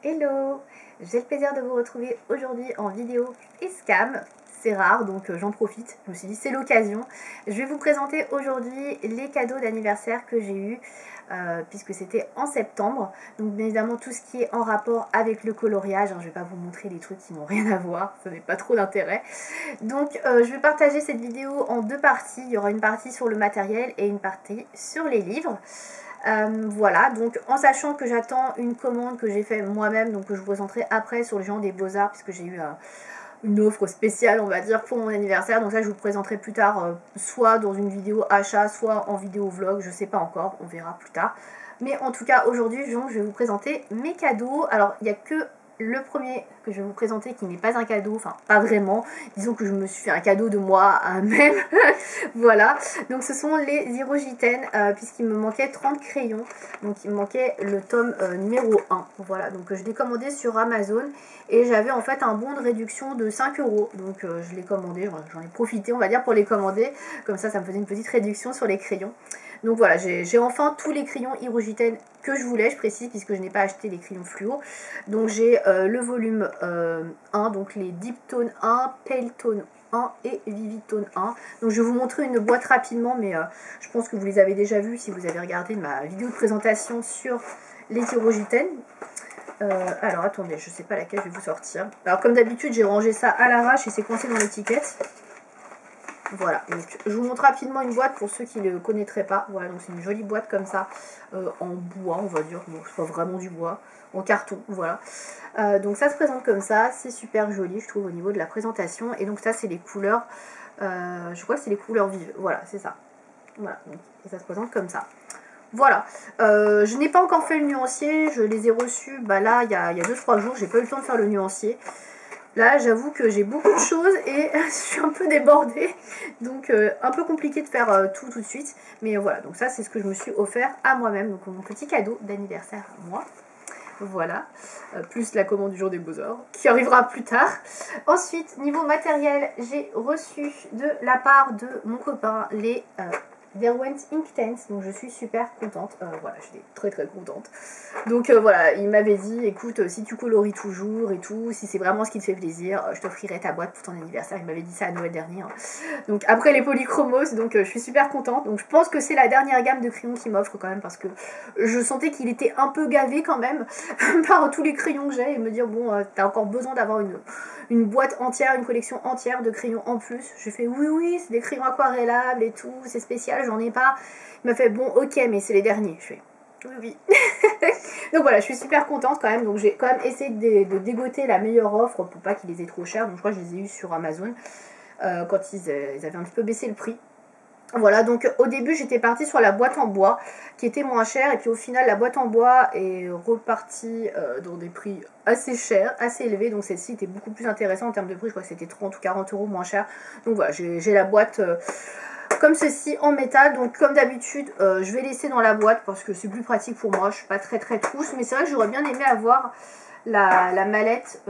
Hello, j'ai le plaisir de vous retrouver aujourd'hui en vidéo escam. C'est rare donc j'en profite, je me suis dit c'est l'occasion. Je vais vous présenter aujourd'hui les cadeaux d'anniversaire que j'ai eu puisque c'était en septembre. Donc bien évidemment tout ce qui est en rapport avec le coloriage, je vais pas vous montrer des trucs qui n'ont rien à voir, ça n'est pas trop d'intérêt. Donc je vais partager cette vidéo en deux parties, il y aura une partie sur le matériel et une partie sur les livres. Voilà, donc en sachant que j'attends une commande que j'ai fait moi-même, donc que je vous présenterai après sur le Géant des Beaux-Arts, puisque j'ai eu une offre spéciale, on va dire, pour mon anniversaire. Donc ça, je vous présenterai plus tard, soit dans une vidéo achat, soit en vidéo vlog, je sais pas encore, on verra plus tard. Mais en tout cas, aujourd'hui, je vais vous présenter mes cadeaux. Alors, il n'y a que le premier que je vais vous présenter qui n'est pas un cadeau, enfin pas vraiment, disons que je me suis fait un cadeau de moi à même. Voilà, donc ce sont les Irogiten, puisqu'il me manquait 30 crayons, donc il me manquait le tome numéro 1. Voilà, donc je l'ai commandé sur Amazon et j'avais en fait un bon de réduction de 5 €, donc je l'ai commandé, j'en ai profité on va dire pour les commander, comme ça me faisait une petite réduction sur les crayons. Donc voilà, j'ai enfin tous les crayons Irogiten que je voulais, je précise, puisque je n'ai pas acheté les crayons fluo. Donc j'ai le volume 1, donc les Deep Tone 1, Pale Tone 1 et Vivid Tone 1. Donc je vais vous montrer une boîte rapidement, mais je pense que vous les avez déjà vus si vous avez regardé ma vidéo de présentation sur les Irogiten. Alors attendez, je ne sais pas laquelle je vais vous sortir. Alors comme d'habitude, j'ai rangé ça à l'arrache et c'est coincé dans l'étiquette. Voilà, donc je vous montre rapidement une boîte pour ceux qui ne le connaîtraient pas. Voilà, donc c'est une jolie boîte comme ça, en bois, on va dire, bon, c'est pas vraiment du bois, en carton, voilà. Donc ça se présente comme ça, c'est super joli, je trouve, au niveau de la présentation. Et donc ça, c'est les couleurs, je crois que c'est les couleurs vives, voilà, c'est ça. Voilà, donc, et ça se présente comme ça. Voilà, je n'ai pas encore fait le nuancier, je les ai reçus, là, il y a 2-3 jours, j'ai pas eu le temps de faire le nuancier. Là, j'avoue que j'ai beaucoup de choses et je suis un peu débordée. Donc, un peu compliqué de faire tout de suite. Mais voilà, donc ça, c'est ce que je me suis offert à moi-même. Donc, mon petit cadeau d'anniversaire à moi. Voilà. Plus la commande du Jour des Beaux-Arts, qui arrivera plus tard. Ensuite, niveau matériel, j'ai reçu de la part de mon copain les Derwent Inktense, donc je suis super contente, voilà, j'étais très contente. Donc voilà, il m'avait dit, écoute, si tu colories toujours et tout, si c'est vraiment ce qui te fait plaisir, je t'offrirai ta boîte pour ton anniversaire. Il m'avait dit ça à Noël dernier. Donc après les polychromos, donc je suis super contente. Donc je pense que c'est la dernière gamme de crayons qu'il m'offre quand même, parce que je sentais qu'il était un peu gavé quand même par tous les crayons que j'ai, et me dire bon, t'as encore besoin d'avoir une boîte entière, une collection entière de crayons en plus. Je fais oui, c'est des crayons aquarellables et tout, c'est spécial, j'en ai pas. Il m'a fait bon, ok, mais c'est les derniers. Je fais oui. Donc voilà, je suis super contente quand même. Donc j'ai quand même essayé de dégoter la meilleure offre pour pas qu'ils les aient trop chers. Donc je crois que je les ai eu sur Amazon quand ils avaient un petit peu baissé le prix. Voilà, donc au début j'étais partie sur la boîte en bois qui était moins chère, et puis au final la boîte en bois est repartie dans des prix assez chers, assez élevés. Donc celle-ci était beaucoup plus intéressante en termes de prix, je crois que c'était 30 ou 40 € moins cher. Donc voilà, j'ai la boîte comme ceci en métal. Donc comme d'habitude je vais laisser dans la boîte parce que c'est plus pratique pour moi, je suis pas très trousse. Mais c'est vrai que j'aurais bien aimé avoir la mallette,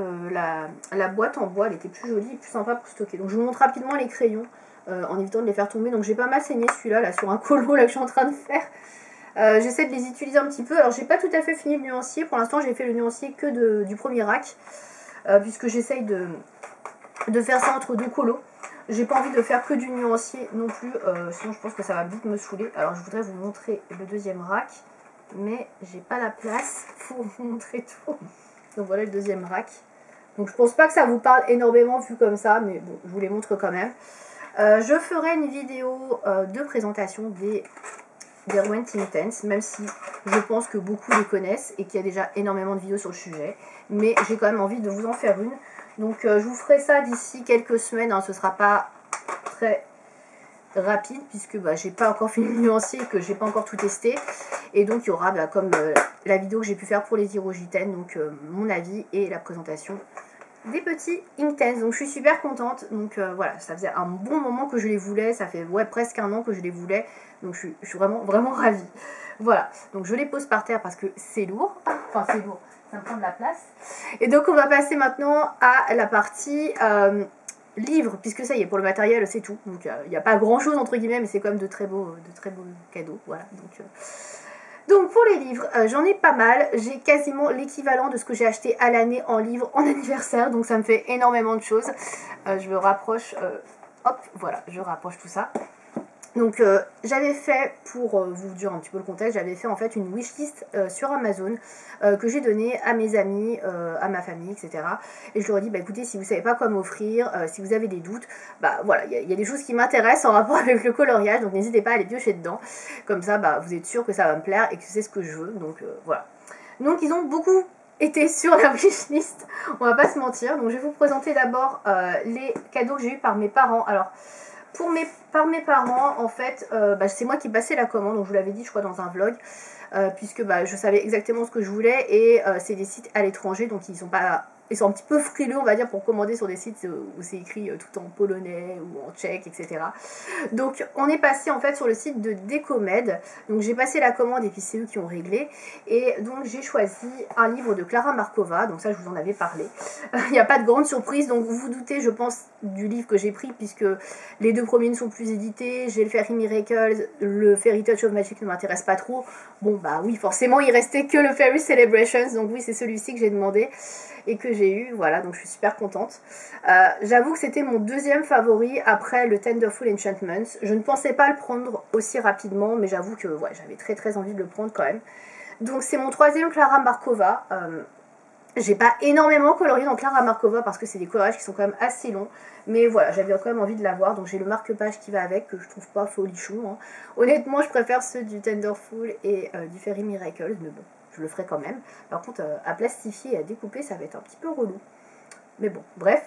la boîte en bois, elle était plus jolie et plus sympa pour stocker. Donc je vous montre rapidement les crayons en évitant de les faire tomber. Donc j'ai pas mal saigné celui-là là, sur un colo là, que je suis en train de faire. J'essaie de les utiliser un petit peu. Alors j'ai pas tout à fait fini le nuancier. Pour l'instant j'ai fait le nuancier que du premier rack. Puisque j'essaye de faire ça entre deux colos. J'ai pas envie de faire que du nuancier non plus. Sinon je pense que ça va vite me saouler. Alors je voudrais vous montrer le deuxième rack. Mais j'ai pas la place pour vous montrer tout. Donc voilà le deuxième rack. Donc je pense pas que ça vous parle énormément vu comme ça. Mais bon, je vous les montre quand même. Je ferai une vidéo de présentation des Derwent Inktense, même si je pense que beaucoup les connaissent et qu'il y a déjà énormément de vidéos sur le sujet. Mais j'ai quand même envie de vous en faire une. Donc je vous ferai ça d'ici quelques semaines. Ce sera pas très rapide puisque j'ai pas encore fini le nuancier et que j'ai pas encore tout testé. Et donc il y aura comme la vidéo que j'ai pu faire pour les Irogiten, donc mon avis et la présentation des petits Inktense. Donc je suis super contente. Donc voilà, ça faisait un bon moment que je les voulais, ça fait presque un an que je les voulais, donc je suis vraiment ravie. Voilà, donc je les pose par terre parce que c'est lourd, enfin c'est lourd, ça me prend de la place. Et donc on va passer maintenant à la partie livres, puisque ça y est, pour le matériel c'est tout. Donc il n'y a pas grand chose entre guillemets, mais c'est quand même de très beaux cadeaux. Voilà, donc Donc pour les livres, j'en ai pas mal, j'ai quasiment l'équivalent de ce que j'ai acheté à l'année en livres en anniversaire, donc ça me fait énormément de choses. Je me rapproche, hop, voilà, je rapproche tout ça. Donc j'avais fait, pour vous dire un petit peu le contexte, j'avais fait en fait une wishlist sur Amazon que j'ai donnée à mes amis, à ma famille, etc. Et je leur ai dit, bah écoutez, si vous savez pas quoi m'offrir, si vous avez des doutes, bah voilà, il y a des choses qui m'intéressent en rapport avec le coloriage, donc n'hésitez pas à les piocher dedans. Comme ça, bah vous êtes sûr que ça va me plaire et que c'est ce que je veux, donc voilà. Donc ils ont beaucoup été sur la wishlist, on va pas se mentir. Donc je vais vous présenter d'abord les cadeaux que j'ai eu par mes parents. Alors, par mes parents, en fait, c'est moi qui passais la commande, donc je vous l'avais dit, je crois, dans un vlog, puisque je savais exactement ce que je voulais, et c'est des sites à l'étranger, donc ils sont un petit peu frileux, on va dire, pour commander sur des sites où c'est écrit tout en polonais ou en tchèque, etc. Donc on est passé en fait sur le site de Decomed. Donc j'ai passé la commande et puis c'est eux qui ont réglé. Et donc j'ai choisi un livre de Klara Markova. Donc ça, je vous en avais parlé. Il n'y a pas de grande surprise, donc vous vous doutez, je pense, du livre que j'ai pris, puisque les deux premiers ne sont plus édités. J'ai le Fairy Miracles, le Fairy Touch of Magic ne m'intéresse pas trop. Bon bah oui, forcément il restait que le Fairy Celebrations, donc oui, c'est celui-ci que j'ai demandé et que j'ai eu, voilà, donc je suis super contente. J'avoue que c'était mon deuxième favori après le Tenderful Enchantments. Je ne pensais pas le prendre aussi rapidement, mais j'avoue que ouais, j'avais très envie de le prendre quand même. Donc c'est mon troisième Klara Markova. J'ai pas énormément colorié dans Klara Markova parce que c'est des colorages qui sont quand même assez longs. Mais voilà, j'avais quand même envie de l'avoir. Donc j'ai le marque-page qui va avec, que je trouve pas folichon. Hein. Honnêtement, je préfère ceux du Tenderful et du Fairy Miracles. Mais bon, je le ferai quand même. Par contre, à plastifier et à découper, ça va être un petit peu relou. Mais bon, bref.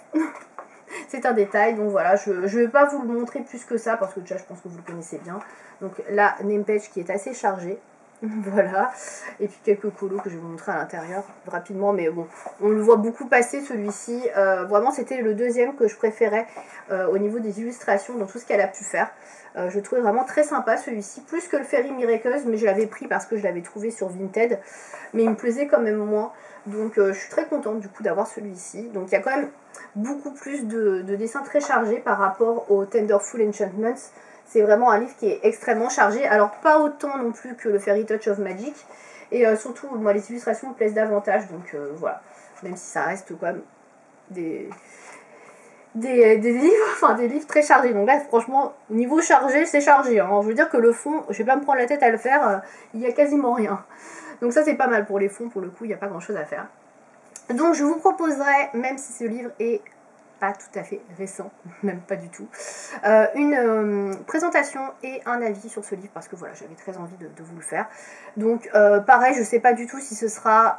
C'est un détail. Donc voilà, je ne vais pas vous le montrer plus que ça parce que déjà, je pense que vous le connaissez bien. Donc la name page qui est assez chargée. Voilà, et puis quelques colos que je vais vous montrer à l'intérieur rapidement, mais bon, on le voit beaucoup passer celui-ci. Vraiment, c'était le deuxième que je préférais au niveau des illustrations, dans tout ce qu'elle a pu faire. Je le trouvais vraiment très sympa celui-ci, plus que le Fairy Miracles, mais je l'avais pris parce que je l'avais trouvé sur Vinted, mais il me plaisait quand même moins. Donc je suis très contente du coup d'avoir celui-ci. Donc il y a quand même beaucoup plus de dessins très chargés par rapport au Tenderful Enchantments. C'est vraiment un livre qui est extrêmement chargé. Alors pas autant non plus que le Fairy Touch of Magic. Et surtout, moi les illustrations me plaisent davantage. Donc voilà. Même si ça reste quand même des livres, enfin des livres très chargés. Donc là franchement, niveau chargé, c'est chargé. Hein. Je veux dire que le fond, je vais pas me prendre la tête à le faire. Il n'y a quasiment rien. Donc ça c'est pas mal pour les fonds. Pour le coup, il n'y a pas grand chose à faire. Donc je vous proposerai, même si ce livre est pas tout à fait récent, même pas du tout, une présentation et un avis sur ce livre parce que voilà, j'avais très envie de vous le faire. Donc pareil, je sais pas du tout si ce sera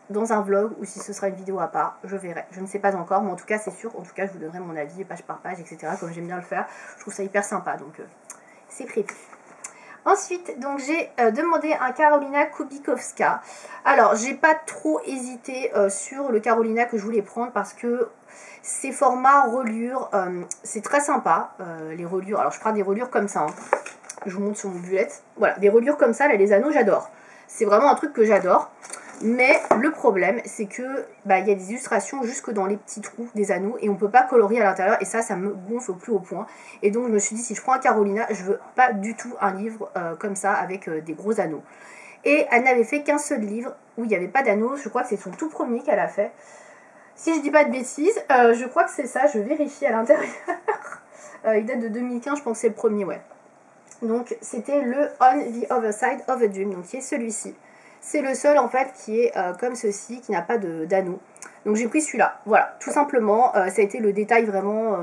dans un vlog ou si ce sera une vidéo à part, je verrai, je ne sais pas encore, mais en tout cas c'est sûr, en tout cas je vous donnerai mon avis page par page, etc. comme j'aime bien le faire, je trouve ça hyper sympa, donc c'est prévu. Ensuite, donc j'ai demandé un Karolina Kubikowska. Alors, j'ai pas trop hésité sur le Karolina que je voulais prendre parce que ces formats reliures, c'est très sympa. Les reliures, alors je prends des reliures comme ça. Hein. Je vous montre sur mon bullet. Voilà, des reliures comme ça, là, les anneaux, j'adore. C'est vraiment un truc que j'adore. Mais le problème, c'est que il y a des illustrations jusque dans les petits trous des anneaux et on peut pas colorier à l'intérieur et ça me gonfle au plus haut point. Et donc je me suis dit, si je prends un Karolina, je veux pas du tout un livre comme ça avec des gros anneaux. Et elle n'avait fait qu'un seul livre où il n'y avait pas d'anneaux. Je crois que c'est son tout premier qu'elle a fait. Si je dis pas de bêtises, je crois que c'est ça. Je vérifie à l'intérieur. Il date de 2015, je pense que c'est le premier, ouais. Donc c'était le On the Other Side of a Dream, donc qui est celui-ci. C'est le seul en fait qui est comme ceci, qui n'a pas d'anneau. Donc j'ai pris celui-là, voilà, tout simplement, ça a été le détail vraiment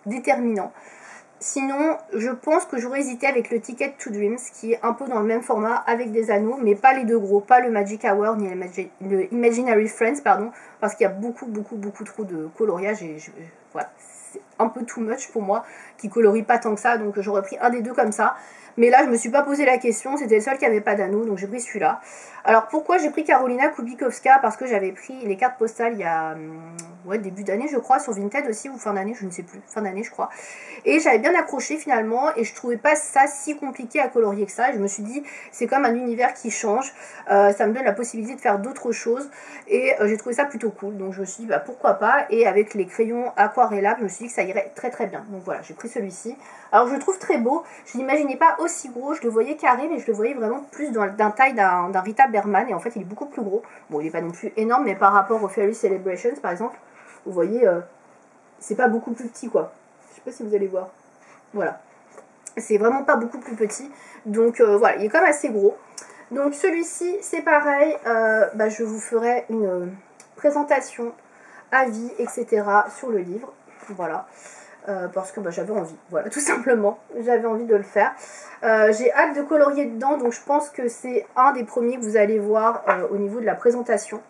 déterminant. Sinon, je pense que j'aurais hésité avec le Ticket to Dreams, qui est un peu dans le même format, avec des anneaux, mais pas les deux gros, pas le Magic Hour, ni le Imaginary Friends, pardon, parce qu'il y a beaucoup trop de coloriage, et voilà, c'est un peu too much pour moi, qui colorie pas tant que ça, donc j'aurais pris un des deux comme ça. Mais là, je me suis pas posé la question, c'était le seul qui avait pas d'anneau, donc j'ai pris celui-là. Alors pourquoi j'ai pris Karolina Kubikowska? Parce que j'avais pris les cartes postales il y a début d'année, je crois, sur Vinted aussi, ou fin d'année, je ne sais plus, fin d'année, je crois. Et j'avais bien accroché finalement, et je trouvais pas ça si compliqué à colorier que ça. Et je me suis dit, c'est comme un univers qui change, ça me donne la possibilité de faire d'autres choses, et j'ai trouvé ça plutôt cool. Donc je me suis dit, pourquoi pas, et avec les crayons aquarellables, je me suis dit que ça irait très très bien. Donc voilà, j'ai pris celui-ci. Alors je le trouve très beau, je l'imaginais pas aussi gros, je le voyais carré, mais je le voyais vraiment plus d'un taille d'un Rita Berman, et en fait il est beaucoup plus gros. Bon, il n'est pas non plus énorme, mais par rapport au Fairy Celebrations par exemple, vous voyez, c'est pas beaucoup plus petit quoi. Je sais pas si vous allez voir. Voilà. C'est vraiment pas beaucoup plus petit. Donc voilà, il est quand même assez gros. Donc celui-ci, c'est pareil, je vous ferai une présentation, avis, etc. sur le livre. Voilà. Parce que j'avais envie, voilà, tout simplement. J'avais envie de le faire. J'ai hâte de colorier dedans, donc je pense que c'est un des premiers que vous allez voir au niveau de la présentation.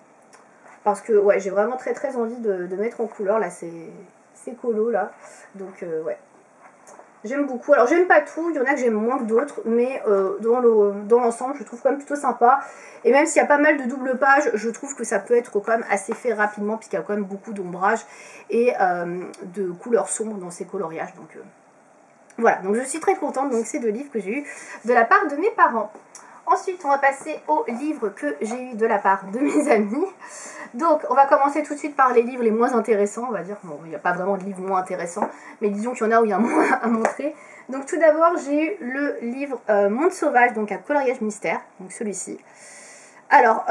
Parce que ouais, j'ai vraiment très très envie de mettre en couleur, là, ces colos là. Donc ouais. J'aime beaucoup. Alors j'aime pas tout, il y en a que j'aime moins que d'autres, mais dans l'ensemble je trouve quand même plutôt sympa. Et même s'il y a pas mal de double pages, je trouve que ça peut être quand même assez fait rapidement, puisqu'il y a quand même beaucoup d'ombrage et de couleurs sombres dans ces coloriages. Donc voilà, donc je suis très contente. Donc c'est 2 livres que j'ai eu de la part de mes parents. Ensuite, on va passer aux livres que j'ai eu de la part de mes amis. Donc, on va commencer tout de suite par les livres les moins intéressants, on va dire. Bon, il n'y a pas vraiment de livres moins intéressants, mais disons qu'il y en a où il y a moins à montrer. Donc, tout d'abord, j'ai eu le livre Monde Sauvage, donc à coloriage mystère, donc celui-ci. Alors,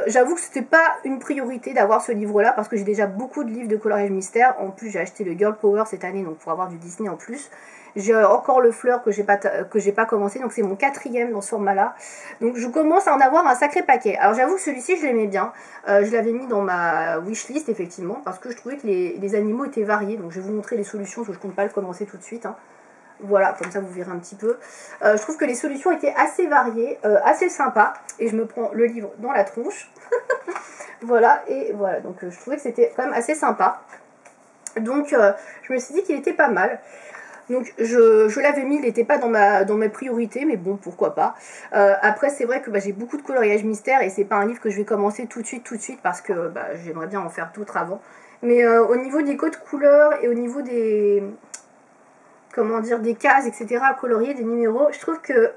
j'avoue que c'était pas une priorité d'avoir ce livre-là, parce que j'ai déjà beaucoup de livres de coloriage mystère. En plus, j'ai acheté le Girl Power cette année, donc pour avoir du Disney en plus. J'ai encore le Fleur que j'ai pas commencé, donc c'est mon 4e dans ce format-là. Donc je commence à en avoir un sacré paquet. Alors j'avoue que celui-ci, je l'aimais bien. Je l'avais mis dans ma wishlist, effectivement, parce que je trouvais que les animaux étaient variés. Donc je vais vous montrer les solutions, parce que je compte pas le commencer tout de suite. Hein. Voilà, comme ça vous verrez un petit peu. Je trouve que les solutions étaient assez variées, assez sympas. Et je me prends le livre dans la tronche. Voilà, et voilà, donc je trouvais que c'était quand même assez sympa. Donc je me suis dit qu'il était pas mal. Donc je l'avais mis, il n'était pas dans mes priorités, mais bon, pourquoi pas. Après, c'est vrai que j'ai beaucoup de coloriage mystère, et c'est pas un livre que je vais commencer tout de suite, parce que j'aimerais bien en faire d'autres avant. Mais au niveau des codes couleurs et au niveau des... comment dire, des cases, etc. à colorier, des numéros, je trouve que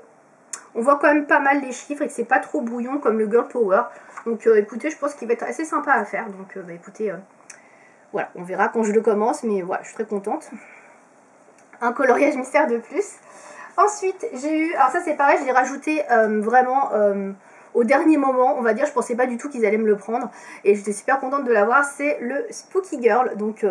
on voit quand même pas mal les chiffres et que c'est pas trop brouillon comme le Girl Power. Donc écoutez, je pense qu'il va être assez sympa à faire. Donc écoutez, voilà, on verra quand je le commence, mais voilà, je suis très contente. Un coloriage mystère de plus. Ensuite, j'ai eu, alors ça c'est pareil, je l'ai rajouté vraiment au dernier moment, on va dire. Je pensais pas du tout qu'ils allaient me le prendre, et j'étais super contente de l'avoir. C'est le Spooky Girl. Donc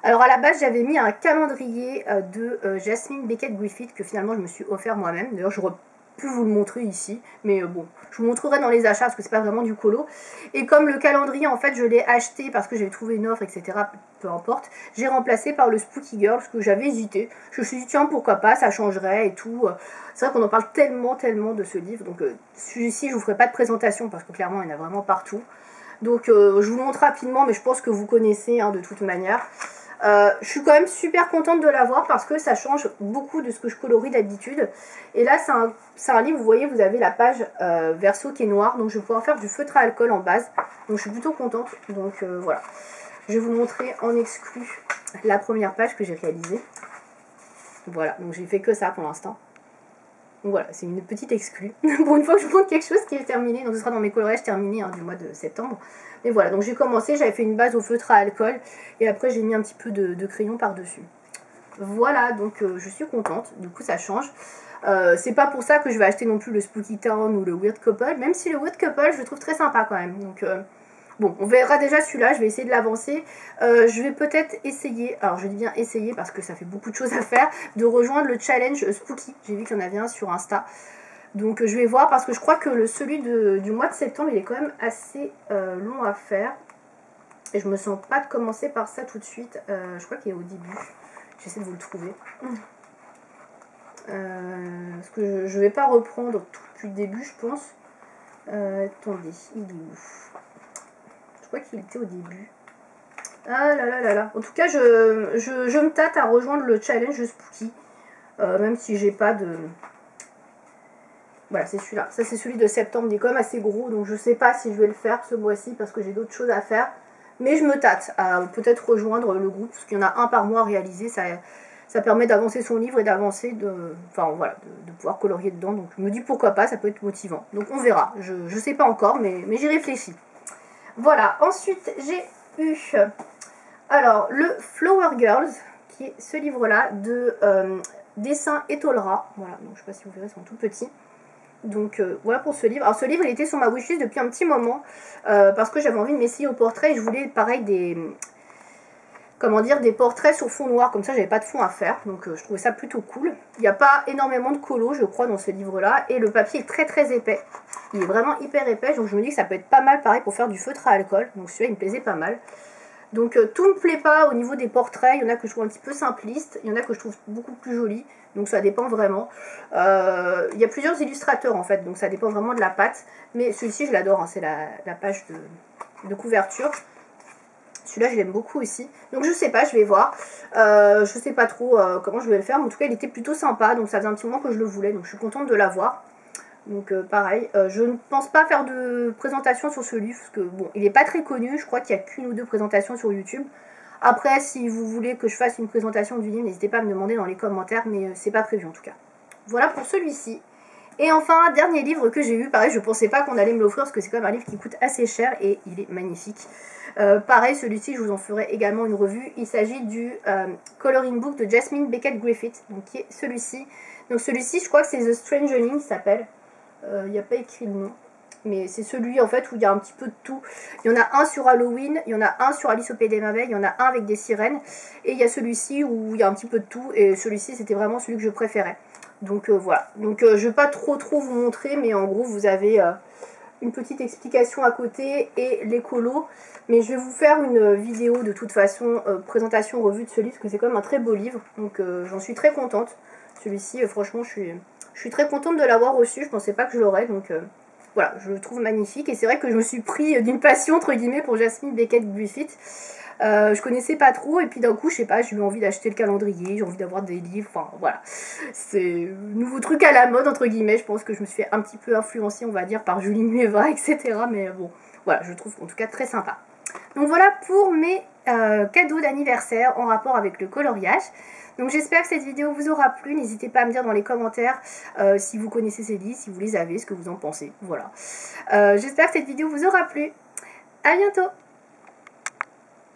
alors à la base, j'avais mis un calendrier de Jasmine Beckett Griffith, que finalement je me suis offert moi-même. D'ailleurs, j'aurais pu vous le montrer ici, mais bon, je vous montrerai dans les achats, parce que c'est pas vraiment du colo. Et comme le calendrier, en fait, je l'ai acheté parce que j'avais trouvé une offre, etc., peu importe, j'ai remplacé par le Spooky Girl, parce que j'avais hésité. Je me suis dit, tiens, pourquoi pas, ça changerait et tout. C'est vrai qu'on en parle tellement de ce livre, donc celui-ci, je vous ferai pas de présentation, parce que clairement, il y en a vraiment partout. Donc, je vous le montre rapidement, mais je pense que vous connaissez, hein, de toute manière. Je suis quand même super contente de l'avoir, parce que ça change beaucoup de ce que je colorie d'habitude. Et là, c'est un livre, vous voyez, vous avez la page verso qui est noire, donc je vais pouvoir faire du feutre à alcool en base. Donc je suis plutôt contente. Donc voilà. Je vais vous montrer en exclu la première page que j'ai réalisée. Voilà, donc j'ai fait que ça pour l'instant. Donc voilà, c'est une petite exclue. Pour une fois que je vous montre quelque chose qui est terminé, donc ce sera dans mes coloriages terminés, hein, du mois de septembre. Mais voilà, donc j'ai commencé, j'avais fait une base au feutre à alcool, et après j'ai mis un petit peu de crayon par-dessus. Voilà, donc je suis contente, du coup ça change. C'est pas pour ça que je vais acheter non plus le Spooky Town ou le Weird Couple, même si le Weird Couple je le trouve très sympa quand même. Donc bon, on verra déjà celui-là, je vais essayer de l'avancer. Je vais peut-être essayer, alors je dis bien essayer parce que ça fait beaucoup de choses à faire, de rejoindre le challenge Spooky. J'ai vu qu'il y en avait un sur Insta. Donc je vais voir, parce que je crois que celui du mois de septembre, il est quand même assez long à faire. Et je me sens pas de commencer par ça tout de suite. Je crois qu'il est au début. J'essaie de vous le trouver. Parce que je vais pas reprendre tout depuis le début, je pense. Attendez, il est où? Je crois qu'il était au début. Ah là là là là. En tout cas, je me tâte à rejoindre le challenge Spooky. Même si j'ai pas de... Voilà, c'est celui-là. Ça, c'est celui de septembre. Il est quand même assez gros. Donc, je sais pas si je vais le faire ce mois-ci, parce que j'ai d'autres choses à faire. Mais je me tâte à peut-être rejoindre le groupe. Parce qu'il y en a un par mois à réaliser. Ça permet d'avancer son livre et d'avancer enfin, voilà, de pouvoir colorier dedans. Donc, je me dis pourquoi pas. Ça peut être motivant. Donc, on verra. Je sais pas encore, mais j'y réfléchis. Voilà. Ensuite, j'ai eu... Alors, le Flower Girls, qui est ce livre-là de Dessin Etolra. Voilà, donc je sais pas si vous verrez, ils sont tout petits. Donc voilà pour ce livre. Alors ce livre, il était sur ma wishlist depuis un petit moment, parce que j'avais envie de m'essayer au portrait, et je voulais pareil des... Comment dire, des portraits sur fond noir, comme ça j'avais pas de fond à faire, donc je trouvais ça plutôt cool. Il n'y a pas énormément de colos je crois dans ce livre là, et le papier est très épais, il est vraiment hyper épais, donc je me dis que ça peut être pas mal pareil pour faire du feutre à alcool, donc celui-là il me plaisait pas mal. Donc tout me plaît pas au niveau des portraits, il y en a que je trouve un petit peu simplistes, il y en a que je trouve beaucoup plus jolis, donc ça dépend vraiment. Il y a plusieurs illustrateurs en fait, donc ça dépend vraiment de la patte, mais celui-ci je l'adore, hein, c'est la page de couverture. Celui-là, je l'aime beaucoup aussi. Donc, je sais pas, je vais voir. Je sais pas trop comment je vais le faire. Mais en tout cas, il était plutôt sympa. Donc, ça faisait un petit moment que je le voulais. Donc, je suis contente de l'avoir. Donc, pareil. Je ne pense pas faire de présentation sur ce livre. Parce que, bon, il n'est pas très connu. Je crois qu'il n'y a qu'une ou deux présentations sur YouTube. Après, si vous voulez que je fasse une présentation du livre, n'hésitez pas à me demander dans les commentaires. Mais c'est pas prévu en tout cas. Voilà pour celui-ci. Et enfin, dernier livre que j'ai eu, pareil, je pensais pas qu'on allait me l'offrir parce que c'est quand même un livre qui coûte assez cher et il est magnifique. Pareil, celui-ci, je vous en ferai également une revue. Il s'agit du Coloring Book de Jasmine Beckett Griffith, donc qui est celui-ci. Donc celui-ci, je crois que c'est The Strangeling, qui s'appelle. Il n'y a pas écrit le nom. Mais c'est celui en fait où il y a un petit peu de tout. Il y en a un sur Halloween, il y en a un sur Alice au Pays des Merveilles, il y en a un avec des sirènes. Et il y a celui-ci où il y a un petit peu de tout. Et celui-ci, c'était vraiment celui que je préférais. Donc voilà. Donc je ne vais pas trop vous montrer, mais en gros, vous avez une petite explication à côté et les colos. Mais je vais vous faire une vidéo de toute façon, présentation revue de ce livre, parce que c'est quand même un très beau livre. Donc j'en suis très contente. Celui-ci, franchement, je suis très contente de l'avoir reçu. Je pensais pas que je l'aurais, donc... voilà, je le trouve magnifique et c'est vrai que je me suis pris d'une passion entre guillemets pour Jasmine Beckett Griffith. Je connaissais pas trop et puis d'un coup, je sais pas, j'ai eu envie d'acheter le calendrier, j'ai envie d'avoir des livres, enfin voilà. C'est nouveau truc à la mode entre guillemets, je pense que je me suis fait un petit peu influencer, on va dire, par Julie Nueva, etc. Mais bon, voilà, je le trouve en tout cas très sympa. Donc voilà pour mes cadeaux d'anniversaire en rapport avec le coloriage. Donc j'espère que cette vidéo vous aura plu, n'hésitez pas à me dire dans les commentaires si vous connaissez ces livres, si vous les avez, ce que vous en pensez, voilà. J'espère que cette vidéo vous aura plu, à bientôt.